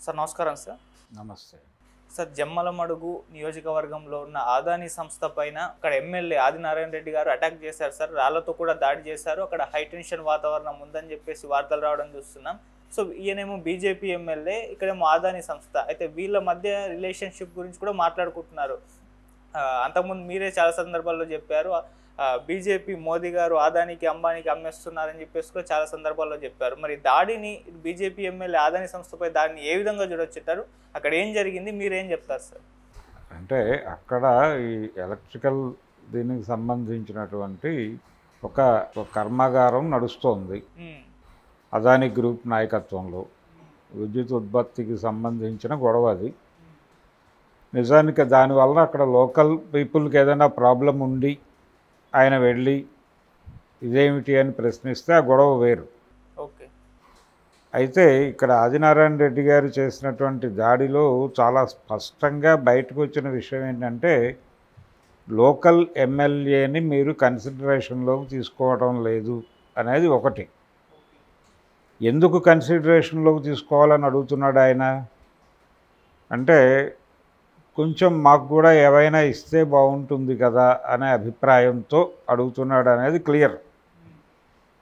Sir నమస్కారం sir. నమస్తే sir, Jammalamadugu నియోజకవర్గంలో ఉన్న ఆదాని సంస్థ పైన అక్కడ ఎమ్మెల్యే ఆదినారాయణ రెడ్డి గారు అటాక్ చేశారు సార్. రాళ్లతో కూడా దాడి చేశారు. అక్కడ హై టెన్షన్ వాతావరణం ఉందని చెప్పేసి వార్తలు రావడం చూస్తున్నాం. సో ఈయనేమో బీజేపీ ఎమ్మెల్యే, ఇక్కడేమో ఆదాని సంస్థ. అయితే వీళ్ళ మధ్య రిలేషన్షిప్ గురించి కూడా మాట్లాడుకుంటున్నారు. అంతకుముందు మీరే చాలా సందర్భాల్లో చెప్పారు, బీజేపీ మోదీ గారు ఆదానికి అంబానీకి అమ్మేస్తున్నారని చెప్పేసి కూడా చాలా సందర్భాల్లో చెప్పారు. మరి దాడిని బీజేపీ ఎమ్మెల్యే ఆదాని సంస్థపై దాడిని ఏ విధంగా చూడొచ్చుంటారు? అక్కడ ఏం జరిగింది, మీరేం చెప్తారు సార్? అంటే అక్కడ ఈ ఎలక్ట్రికల్ దీనికి సంబంధించినటువంటి ఒక కర్మాగారం నడుస్తోంది అదాని గ్రూప్ నాయకత్వంలో. విద్యుత్ ఉత్పత్తికి సంబంధించిన గొడవ అది. నిజానికి దానివల్ల అక్కడ లోకల్ పీపుల్కి ఏదైనా ప్రాబ్లం ఉండి ఆయన వెళ్ళి ఇదేమిటి అని ప్రశ్నిస్తే ఆ గొడవ వేరు. ఓకే. అయితే ఇక్కడ ఆదినారాయణ రెడ్డి గారు చేసినటువంటి దాడిలో చాలా స్పష్టంగా బయటకు వచ్చిన విషయం ఏంటంటే, లోకల్ ఎమ్మెల్యేని మీరు కన్సిడరేషన్లోకి తీసుకోవడం లేదు అనేది ఒకటి. ఎందుకు కన్సిడరేషన్లోకి తీసుకోవాలని అడుగుతున్నాడు ఆయన అంటే, కొంచెం మాకు కూడా ఏవైనా ఇస్తే బాగుంటుంది కదా అనే అభిప్రాయంతో అడుగుతున్నాడు అనేది క్లియర్.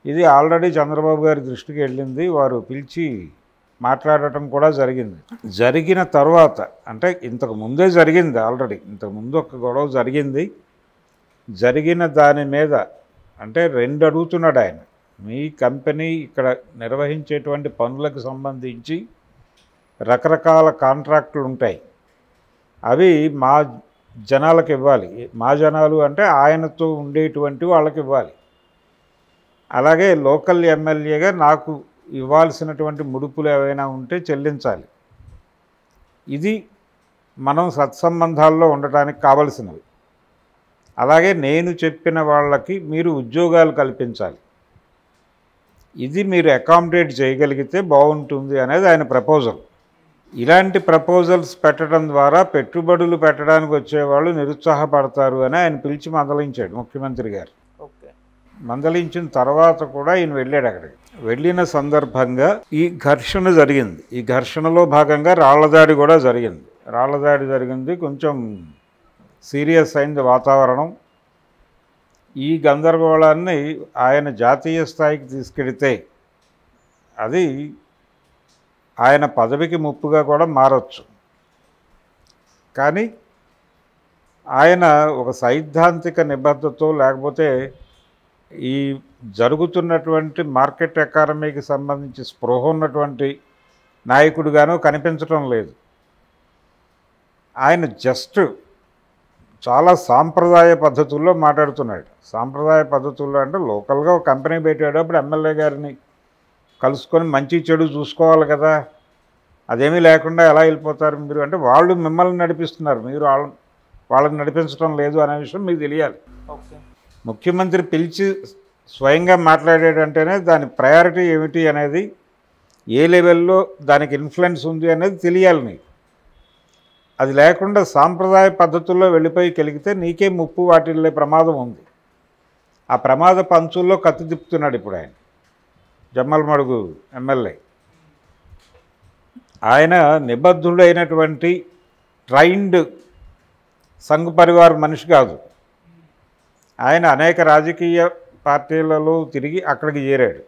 ఇది ఆల్రెడీ చంద్రబాబు గారి దృష్టికి వెళ్ళింది. వారు పిలిచి మాట్లాడటం కూడా జరిగింది. జరిగిన తర్వాత అంటే ఇంతకు ముందే జరిగింది, ఆల్రెడీ ఇంతకుముందు ఒక గొడవ జరిగింది. జరిగిన దాని మీద అంటే రెండు అడుగుతున్నాడు ఆయన. మీ కంపెనీ ఇక్కడ నిర్వహించేటువంటి పనులకు సంబంధించి రకరకాల కాంట్రాక్టులు ఉంటాయి, అవి మా జనాలకు ఇవ్వాలి. మా జనాలు అంటే ఆయనతో ఉండేటువంటి వాళ్ళకి ఇవ్వాలి. అలాగే లోకల్ ఎమ్మెల్యేగా నాకు ఇవ్వాల్సినటువంటి ముడుపులు ఏవైనా ఉంటే చెల్లించాలి. ఇది మనం సత్సంబంధాల్లో ఉండటానికి కావలసినవి. అలాగే నేను చెప్పిన వాళ్ళకి మీరు ఉద్యోగాలు కల్పించాలి. ఇది మీరు అకామిడేట్ చేయగలిగితే బాగుంటుంది అనేది ఆయన ప్రపోజల్. ఇలాంటి ప్రపోజల్స్ పెట్టడం ద్వారా పెట్టుబడులు పెట్టడానికి వచ్చేవాళ్ళు నిరుత్సాహపడతారు అని ఆయన పిలిచి మందలించాడు ముఖ్యమంత్రి గారు. ఓకే. మందలించిన తర్వాత కూడా ఈయన వెళ్ళాడు. అక్కడికి వెళ్ళిన సందర్భంగా ఈ ఘర్షణ జరిగింది. ఈ ఘర్షణలో భాగంగా రాళ్లదాడి కూడా జరిగింది. రాళ్లదాడి జరిగింది, కొంచెం సీరియస్ అయింది వాతావరణం. ఈ గందరగోళాన్ని ఆయన జాతీయ స్థాయికి తీసుకెడితే అది ఆయన పదవికి ముప్పుగా కూడా మారచ్చు. కానీ ఆయన ఒక సైద్ధాంతిక నిబద్ధతతో, లేకపోతే ఈ జరుగుతున్నటువంటి మార్కెట్ ఎకానమీకి సంబంధించి స్పృహ ఉన్నటువంటి నాయకుడిగానూ కనిపించడం లేదు. ఆయన జస్ట్ చాలా సాంప్రదాయ పద్ధతుల్లో మాట్లాడుతున్నాడు. సాంప్రదాయ పద్ధతుల్లో అంటే లోకల్గా ఒక కంపెనీ పెట్టేటప్పుడు ఎమ్మెల్యే గారిని కలుసుకొని మంచి చెడు చూసుకోవాలి కదా. అదేమీ లేకుండా ఎలా వెళ్ళిపోతారు మీరు అంటే, వాళ్ళు మిమ్మల్ని నడిపిస్తున్నారు, మీరు వాళ్ళని నడిపించడం లేదు అనే విషయం మీకు తెలియాలి. ఓకే. ముఖ్యమంత్రి పిలిచి స్వయంగా మాట్లాడాడంటేనే దాని ప్రయారిటీ ఏమిటి అనేది, ఏ లెవెల్లో దానికి ఇన్ఫ్లుయెన్స్ ఉంది అనేది తెలియాలి నీకు. అది లేకుండా సాంప్రదాయ పద్ధతుల్లో వెళ్ళిపోయి కలిగితే నీకే ముప్పు వాటిల్లే ప్రమాదం ఉంది. ఆ ప్రమాద పంచుల్లో కత్తి తిప్పుతున్నాడు ఇప్పుడు ఆయన జమ్మలమడుగు ఎమ్మెల్యే. ఆయన నిబద్ధుడైనటువంటి ట్రైన్డ్ సంఘ్ పరివార్ మనిషి కాదు. ఆయన అనేక రాజకీయ పార్టీలలో తిరిగి అక్కడికి చేరాడు.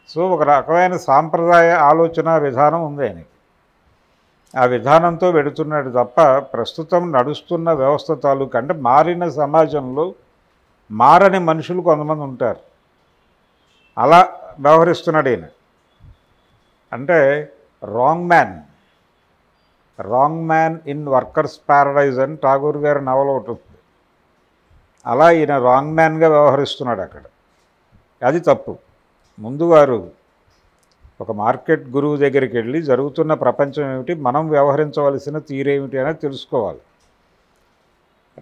సో ఒక రకమైన సాంప్రదాయ ఆలోచన విధానం ఉంది ఆయనకి. ఆ విధానంతో వెడుతున్నాడు తప్ప ప్రస్తుతం నడుస్తున్న వ్యవస్థ తాలూకు అంటే మారిన సమాజంలో మారని మనుషులు కొంతమంది ఉంటారు, అలా వ్యవహరిస్తున్నాడు ఈయన. అంటే wrong man in workers Paradise అని ఠాగూర్ గారి నవల ఒకటి ఉంది. అలా ఈయన రాంగ్ మ్యాన్గా వ్యవహరిస్తున్నాడు అక్కడ. అది తప్పు. ముందు వారు ఒక మార్కెట్ గురువు దగ్గరికి వెళ్ళి జరుగుతున్న ప్రపంచం ఏమిటి, మనం వ్యవహరించవలసిన తీరేమిటి అనేది తెలుసుకోవాలి.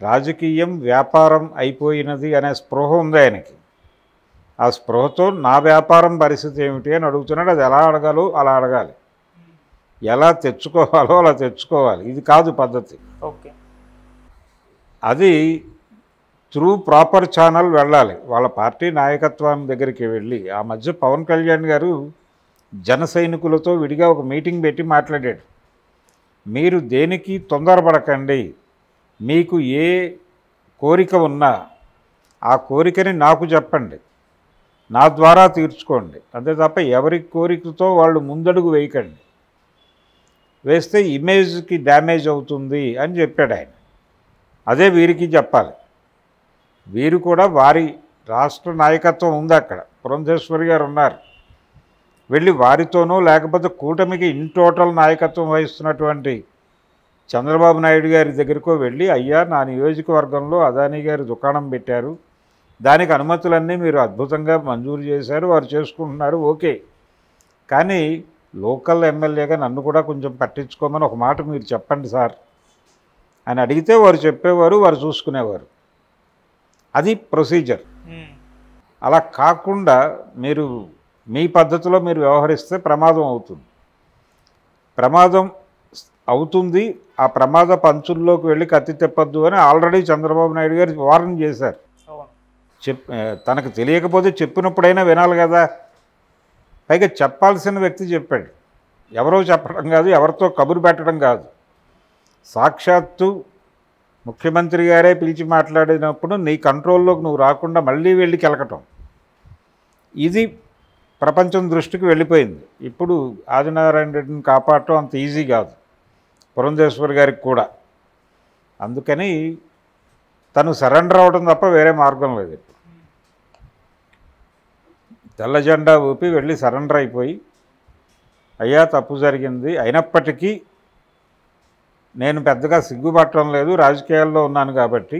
రాజకీయం వ్యాపారం అయిపోయినది అనే స్పృహ ఉంది ఆయనకి. ఆ స్పృహతో నా వ్యాపారం పరిస్థితి ఏమిటి అని అడుగుతున్నాడు. అది ఎలా అడగాలో అలా అడగాలి, ఎలా తెచ్చుకోవాలో అలా తెచ్చుకోవాలి. ఇది కాదు పద్ధతి. ఓకే. అది త్రూ ప్రాపర్ ఛానల్ వెళ్ళాలి. వాళ్ళ పార్టీ నాయకత్వం దగ్గరికి వెళ్ళి, ఆ మధ్య పవన్ కళ్యాణ్ గారు జన సైనికులతో విడిగా ఒక మీటింగ్ పెట్టి మాట్లాడాడు. మీరు దేనికి తొందరపడకండి, మీకు ఏ కోరిక ఉన్నా ఆ కోరికని నాకు చెప్పండి, నా ద్వారా తీర్చుకోండి, అంతే తప్ప ఎవరి కోరికతో వాళ్ళు ముందడుగు వేయకండి, వేస్తే ఇమేజ్కి డ్యామేజ్ అవుతుంది అని చెప్పాడు ఆయన. అదే వీరికి చెప్పాలి. వీరు కూడా వారి రాష్ట్ర నాయకత్వం ఉంది, అక్కడ పురంధేశ్వరి గారు ఉన్నారు, వెళ్ళి వారితోనో లేకపోతే కూటమికి ఇన్ టోటల్ నాయకత్వం వహిస్తున్నటువంటి చంద్రబాబు నాయుడు గారి దగ్గరకో వెళ్ళి, అయ్యా నా నియోజకవర్గంలో అదానీ గారి దుకాణం పెట్టారు, దానికి అనుమతులన్నీ మీరు అద్భుతంగా మంజూరు చేశారు, వారు చేసుకుంటున్నారు, ఓకే, కానీ లోకల్ ఎమ్మెల్యేగా నన్ను కూడా కొంచెం పట్టించుకోమని ఒక మాట మీరు చెప్పండి సార్ అని అడిగితే వారు చెప్పేవారు, వారు చూసుకునేవారు. అది ప్రొసీజర్. అలా కాకుండా మీరు మీ పద్ధతిలో మీరు వ్యవహరిస్తే ప్రమాదం అవుతుంది. ప్రమాదం అవుతుంది, ఆ ప్రమాద పంచుల్లోకి వెళ్ళి కత్తి తెప్పద్దు అని ఆల్రెడీ చంద్రబాబు నాయుడు గారు వార్నింగ్ చేశారు. తనకు తెలియకపోతే చెప్పినప్పుడైనా వినాలి కదా. పైగా చెప్పాల్సిన వ్యక్తి చెప్పాడు, ఎవరో చెప్పడం కాదు, ఎవరితో కబురు పెట్టడం కాదు, సాక్షాత్తు ముఖ్యమంత్రి గారే పిలిచి మాట్లాడినప్పుడు నీ కంట్రోల్లోకి నువ్వు రాకుండా మళ్ళీ వెళ్ళి కెలకటం, ఇది ప్రపంచం దృష్టికి వెళ్ళిపోయింది. ఇప్పుడు ఆదినారాయణ రెడ్డిని కాపాడటం అంత ఈజీ కాదు పురంధేశ్వరి గారికి కూడా. అందుకని తను సరెండర్ అవ్వడం తప్ప వేరే మార్గం లేదు. తెల్ల జెండా ఊపి వెళ్ళి సరెండర్ అయిపోయి, అయ్యా తప్పు జరిగింది, అయినప్పటికీ నేను పెద్దగా సిగ్గుపట్టడం లేదు, రాజకీయాల్లో ఉన్నాను కాబట్టి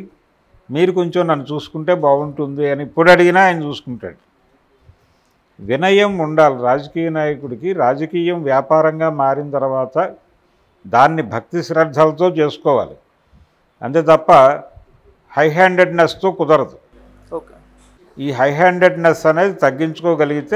మీరు కొంచెం నన్ను చూసుకుంటే బాగుంటుంది అని ఇప్పుడు అడిగినా ఆయన చూసుకుంటాడు. వినయం ఉండాలి రాజకీయ నాయకుడికి. రాజకీయం వ్యాపారంగా మారిన తర్వాత దాన్ని భక్తి శ్రద్ధలతో చేసుకోవాలి, అంతే తప్ప హై హ్యాండెడ్నెస్తో కుదరదు. ఈ హై హ్యాండెడ్నెస్ అనేది తగ్గించుకోగలిగితే